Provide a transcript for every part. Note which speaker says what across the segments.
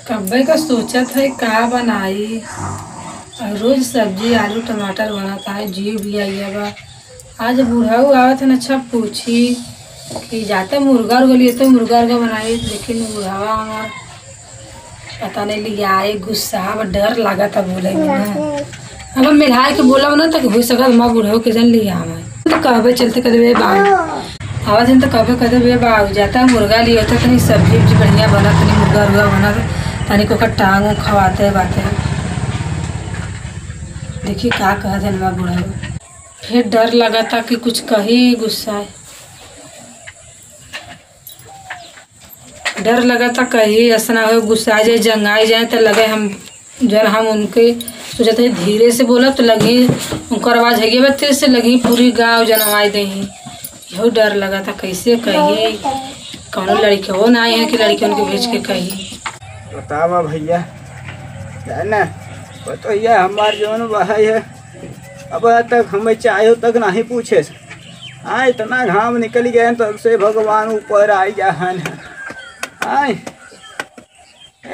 Speaker 1: कब्बे का सोचत है का बनाई। और रोज सब्जी आलू टमाटर बनाता है, जीव भी आई बा। आज बूढ़ाऊ आवत है न, अच्छा पूछी कि जाते मुर्गा उर्गा लिए तो मुर्गा उर्गा बनाई, लेकिन बूढ़ावा हमार पता नहीं लिया आए गुस्सा डर लगा था बोले में ना। अगर मिलाए के बोला ना तो हो सकता माँ बूढ़ाऊ के जन लिया हमें तो कहबे चलते कदे बाबू आवाज तो कहबे कदे बे बाबू जाता मुर्गा लिए होता तनी सब्जी उब्जी बढ़िया बना, तनी मुर्गा उर्गा बना, तनी को टांग खवाते बाते। देखिए का कह देन बा बूढ़ाऊ। फिर डर लगा था कि कुछ कही गुस्सा है, डर लगा था कहीं ऐसा ना हो गुस्सा जाए जंगाई जाए तो लगे हम जब हम उनके सोचा था धीरे से बोला तो लगी उनकर आवाज है बत्ते से लगी पूरी गाँव जनवाई दे। यही डर लगा था कैसे कही कौन लड़के हो ना आए हैं कि लड़के उनके भेज के कही।
Speaker 2: बतावा भैया है ना बताइए हमारे जौन भाई है अब तक हमें चाहे तक नहीं पूछे हाँ इतना घाम निकल गए तब से भगवान ऊपर आई जा आय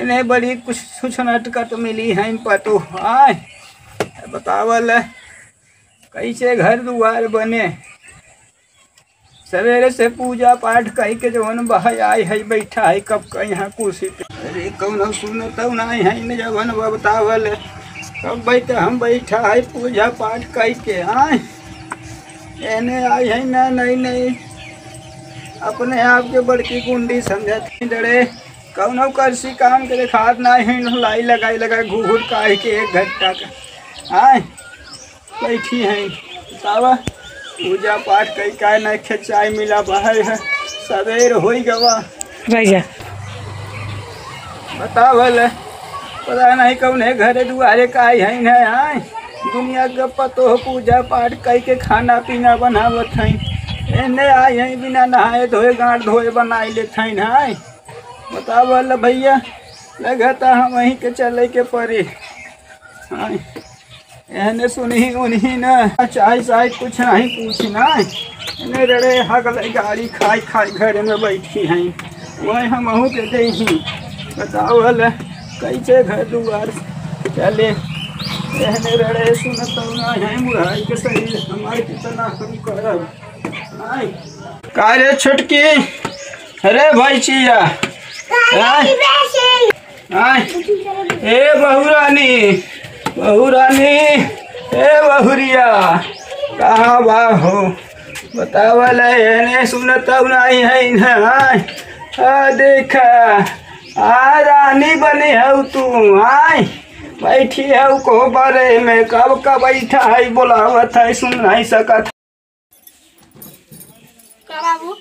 Speaker 2: इन्हें बड़ी कुछ नटकट मिली है इन पतु आय बतावल कैसे घर दुआर बने सवेरे से पूजा पाठ कही के जवन बहाय आई है बैठा है कब का यहाँ कुर्सी पे। अरे कौन सुनता नहीं है इन जवन बतावल कब बैठे हम बैठा है पूजा पाठ कही के आए एने आई है ना नहीं अपने आप के बड़की गुंडी समझते डरे कौन करसी काम के खाद ना है लाई लगाई घूर काहे के 1 घंटा का आए बैठी है बतावा पूजा पाठ कई का नहीं खेचाई मिला बाहर है सवेर हो गवा
Speaker 1: भैया
Speaker 2: बतावल पता नहीं कौन है घरे दुआरे का है न आए दुनिया का पतो पूजा पाठ कई के खाना पीना बनावत है एने आई है बिना नहाए धोए गाँठ धोए बनाई लेते हैं नहाए बतावल भैया लगता हम वहीं के चले के परे एने सुनी उन्हीं न चाहे चाहे कुछ नहीं पूछना एने रड़े हगल गाड़ी खाई खाई घर में बैठी हैं वही हम अहू के दे ही बतावल कैसे घर दुआर चले एने रड़े सुनता है बुढ़ाई के शरीर हमारे कितना हम करब कारे छुटकी अरे भाई चिया ए बहू रानी ए बहुरिया कहाँ बा हो बतावल है सुनता नहीं है देखा आ रानी बने है तू आय बैठी है को बारे में कब का बैठा है बोलावत है सुन नहीं सकत
Speaker 1: बाबू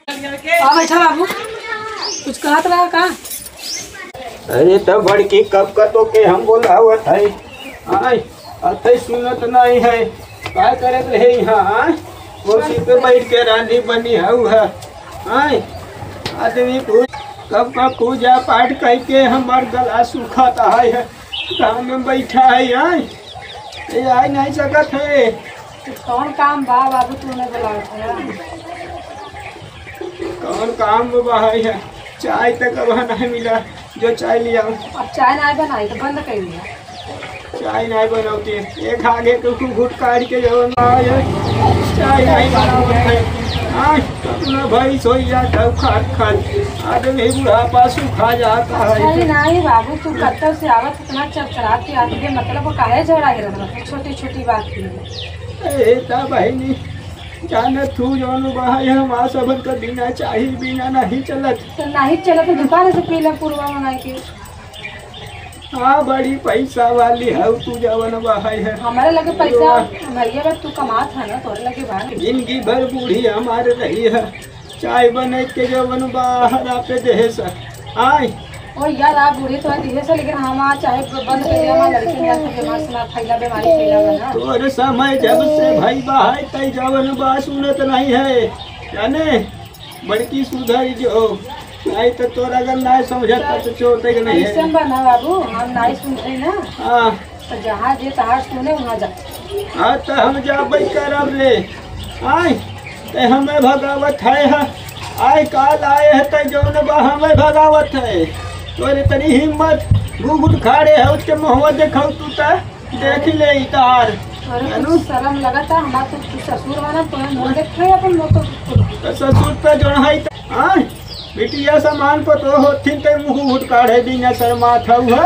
Speaker 1: बैठा बाबू कुछ कहत रहा का।
Speaker 2: अरे तब बड़की कब का तो के हम बोलावत है आय अथे सुनत नहीं है क्या करत रहे यहाँ कुर्सी पे बैठ के रानी बनी है आय आदमी कब का पूजा पाठ करके हमार गला सूखाता है काम में बैठा है आय ये आ नहीं सकत है
Speaker 1: कौन काम बा बाबू तूने बुलाया था।
Speaker 2: कौन काम बाहर है चाय तक अब नहीं मिला जो चाय लिया
Speaker 1: अब चाय नहीं बनाई तो बंद कर दिया
Speaker 2: चाय नहीं बनाती एक आगे तो घुट काट के जो चाय नहीं बनाते अपना भाई सो जाता है खाद आदमी बुढ़ापा सूखा जाता है।
Speaker 1: नहीं बाबू तू कत्तर से आवत इतना चरचरा के आती है मतलब काहे झगड़ा गिरा छोटी छोटी बात की
Speaker 2: बहनी जाने तू जौन बाहर हमारा सबन का बिना चाहिए बिना नहीं चलत
Speaker 1: तो नहीं चलत दुकान से पीला पूर्वा मंगा के।
Speaker 2: हाँ बड़ी पैसा वाली है तू जवन बाहर है
Speaker 1: हमारे लगे पैसा भैया तू कमात है ना तोरे लगे भाई
Speaker 2: जिंदगी भर बूढ़ी हमारे रही है चाय बने के जवन बाहर आपे दे सर आय
Speaker 1: और यार आप बूढ़ी तो दिए से लेकिन हम चाहे बंद कर दिया हमारे लड़की यार बीमार से फैला बीमारी फैला बना
Speaker 2: तोरे समय जब से भाई बाहर तई जवन बा सुनत नहीं है जाने बड़की सुधर जो नहीं तो तोरा अगर नहीं समझता तो छोड़ते कि नहीं
Speaker 1: है बना बाबू हम नहीं सुनते ना।
Speaker 2: हाँ
Speaker 1: तो जहाँ जे तहार सुने वहाँ जा।
Speaker 2: हाँ तो हम जाबे करब रे आय ते हमें भगावत है आय काल आए है तो जौन बा हमें भगावत है तोरे तनी हिम्मत घुघुट खाड़े है उसके मुहवा देखौ तू ता देख ले तार।
Speaker 1: अरे कुछ शर्म लगता हमारा तो ससुर वाला तो न देखे अपन लोग
Speaker 2: तो ससुर पे जोन है हां बिटिया सामान को तो होथिन ते मुंह घुट काढ़े बिना शर्मा थौ है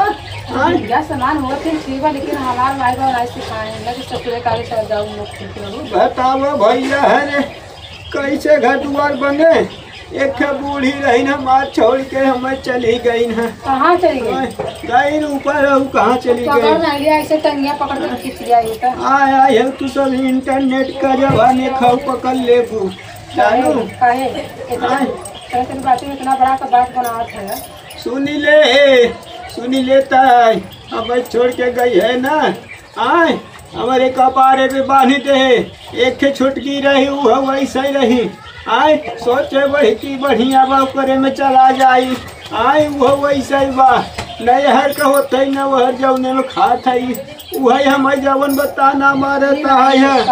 Speaker 2: हां
Speaker 1: या सामान होते ठीक बा लेकिन हमार माई बाप ऐसे खाए लगे ससुर काले चल जाऊं लोग
Speaker 2: बताओ भैया है रे कैसे घर द्वार बने। एक बूढ़ी रही ना माँ छोड़ के हमें चली गई ना।
Speaker 1: कहाँ चली गई?
Speaker 2: गई ऊपर रहू कहाँ चली गई?
Speaker 1: ऐसे टंगिया पकड़ कर खींच लिया ये तो।
Speaker 2: आया तू सब इंटरनेट का जमाने खाओ पकड़ ले बू जानू
Speaker 1: काहे इतना तेरी बात में इतना बड़ा का बात बनावत है।
Speaker 2: सुनी लेता है हमें छोड़ के गई है ना। आए हमारे कपारे पे बांधी दे एक छुटकी रही वो वैसे ही रही। आए सोचे बड़ी की बढ़िया बा करे में चला जाई। आए वो वैसे ही बा नहर का होता ही न वह जौने में खात है वही हमें जवन बताना मारता है।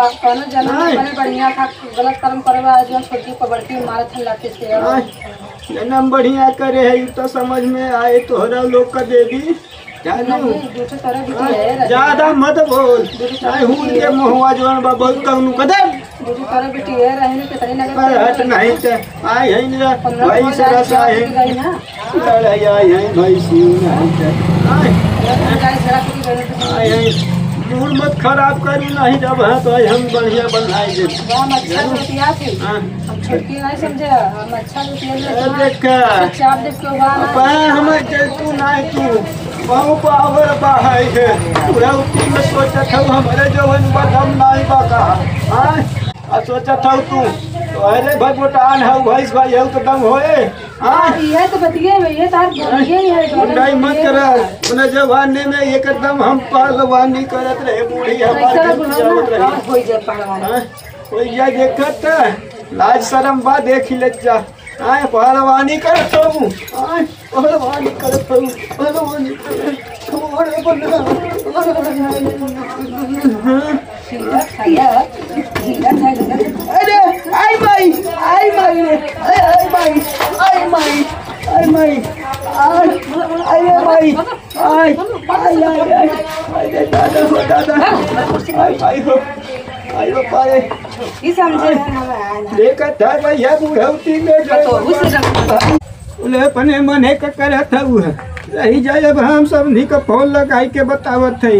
Speaker 1: बढ़िया था गलत कर्म करे वाला जो छोटी पकड़ती मारत है लाते से
Speaker 2: जन्म बढ़िया करे है तो समझ में आए तोहरा लोग का देवी ज्यादा मत बोल हूँ के मुहवा जवन बा बहुत कहूँ कदम हट नहीं थे आई है ना भाई से रसा है लड़ाई आई है भाई सी आई है मूड मत खराब करी नहीं जब है तो हम बढ़िया बनाए दे तू नहीं तू बहु पावर बाहर है पूरा उठी में सोचा था हमारे जवन बदम नहीं बका हां सोचा था तू तो अरे भगवटान है भैंस भाई है तो दम होए हां
Speaker 1: ये तो बतिए में ये तार बोलिए है
Speaker 2: नहीं मत कर उन्हें जवानी में एकदम हम पहलवानी करत रहे बूढ़ी हमारे
Speaker 1: हो जाए पहलवान
Speaker 2: कोई जा देखत लाज शर्म बा देख ले जा आए पहलवानी करत हूं आए पहलवानी करत हूं पहलवानी अरे आई माई आई माई आई माई आई माई आई माई आई माई आई आई आई आई दादा हो दादा आई आई हो आई हो पाए
Speaker 1: ये समझे
Speaker 2: देखा था भैया बुढ़ौती में उन्हें अपने मने का करत है रही जाए। अब हम सब नी का फोन लगाई के बतावत है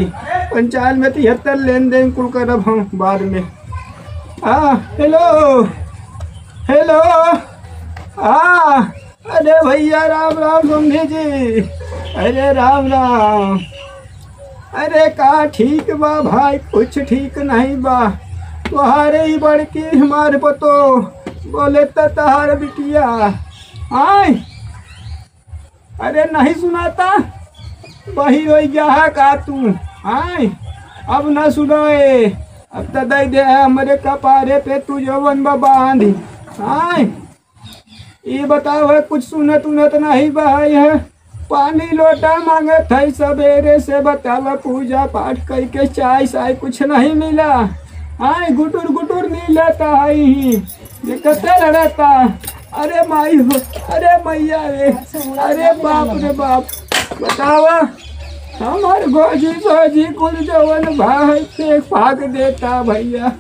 Speaker 2: 95 लेन देन कुल करब हम बाद में। हाँ हेलो हेलो हाँ अरे भैया राम राम समझे जी अरे राम राम अरे का ठीक बा भाई कुछ ठीक नहीं बा तुम्हारे ही बड़की हमारे पतो बोले तो तहार बिटिया आए अरे नहीं सुनाता वही वही जहा का तू आए अब न सुनाए अब तो दे दे हमारे कपारे पे तू जवन बांध आए ये बताओ है कुछ सुनत उनत नहीं भाई है पानी लोटा मांगे थे सवेरे से बतावा पूजा पाठ करके चाय साय कुछ नहीं मिला। आए गुटुर गुटुर नहीं लेता है ये कते लड़ता अरे माई हो अरे मैया रे अरे बाप बतावा हमार गोजी सोजी कुल जवन भाई से भाग देता भैया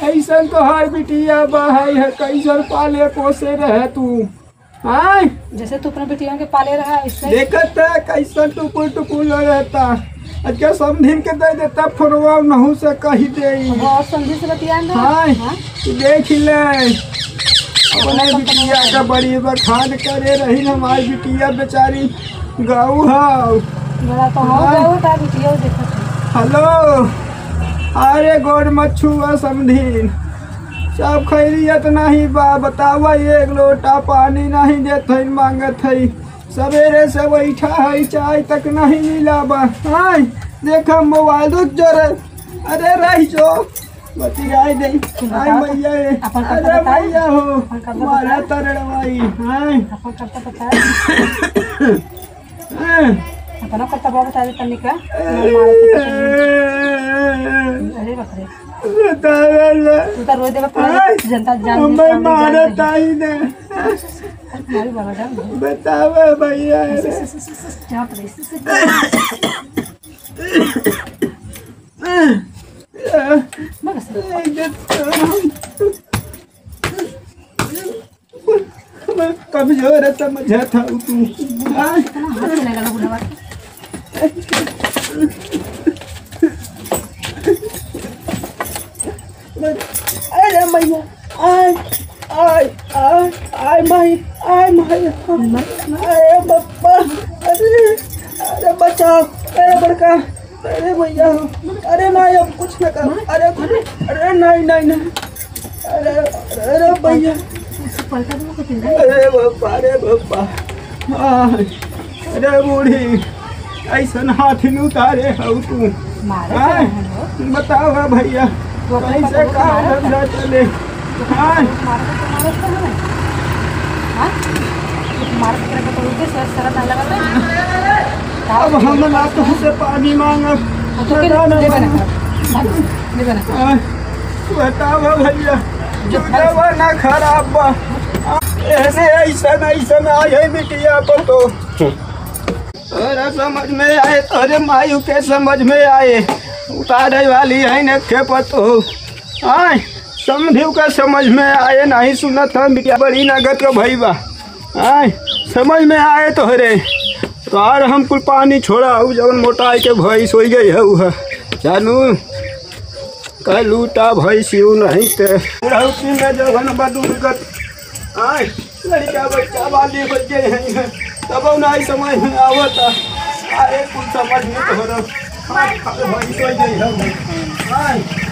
Speaker 2: ऐसा तो हर बिटिया भाई है कैसन पाले पोसे रहे तू हाँ
Speaker 1: जैसे तू अपने बिटिया के पाले रहा है
Speaker 2: देखता कैसन टुकुर टुकुर रहता अच्छा समझिन के दे देता फोनवा नहू से कही दे
Speaker 1: और समझी से बतिया
Speaker 2: हाँ देख ले अपने बिटिया का बड़ी बखान करे रही हमारी बिटिया बेचारी गऊ हेलो अरे गोड़ मच्छुआ समझीन सब खैरियत नहीं बा बतावा एक लोटा पानी नहीं देते मांगत है सवेरे से बैठा है चाय तक नहीं मिला बा हाँ देखा मोबाइल जरे अरे रही जो बतियाई दे आई मैया अरे मैया हो मारा तरड़वाई हां
Speaker 1: अपना करता बाबा तारे तन्नी का अरे बाप रे तू तो रोज देगा जनता जान
Speaker 2: मैं मारता ही नहीं
Speaker 1: तुम्हारी बाबा जान
Speaker 2: बतावे भैया रे।
Speaker 1: क्या प्लेस
Speaker 2: कमजोर है समझा था तू।
Speaker 1: हाथ चलेगा ना बुढ़ावा
Speaker 2: अरे मैया आय आय आय आय माई अरे बप्पा अरे अरे बचाओ अरे बड़का अरे भैया अरे नहीं अब कुछ न कर अरे अरे नहीं नहीं नहीं अरे अरे भैया अरे बप्पा अरे बूढ़ी ऐसा हाथी न उतारे हो तू। बताओ भैया कैसे काम धंधा चले। अब हम ना तुमसे पानी मांगब बताओ भैया दवा ना खराब बा ऐसे ऐसा आए बिटिया को तो अरे समझ में आए अरे मायू के समझ में आए उतारे वाली है न के पतो आय समझियो का समझ में आए नहीं सुनत हम बिटिया बड़ी नगद का भईबा आय समझ में आए तो हरे तो और हम कुल पानी छोड़ा हूँ जब मोटाई के भैंस हो गई है जानू कल लूटा भैंस यू नहीं ते उसी में जवन बदुगत आय लड़का बच्चा वाली बच्चे हैं तब नहीं समझ में आवता आए कुछ समझ में तो हो रहा भैंस हो गई है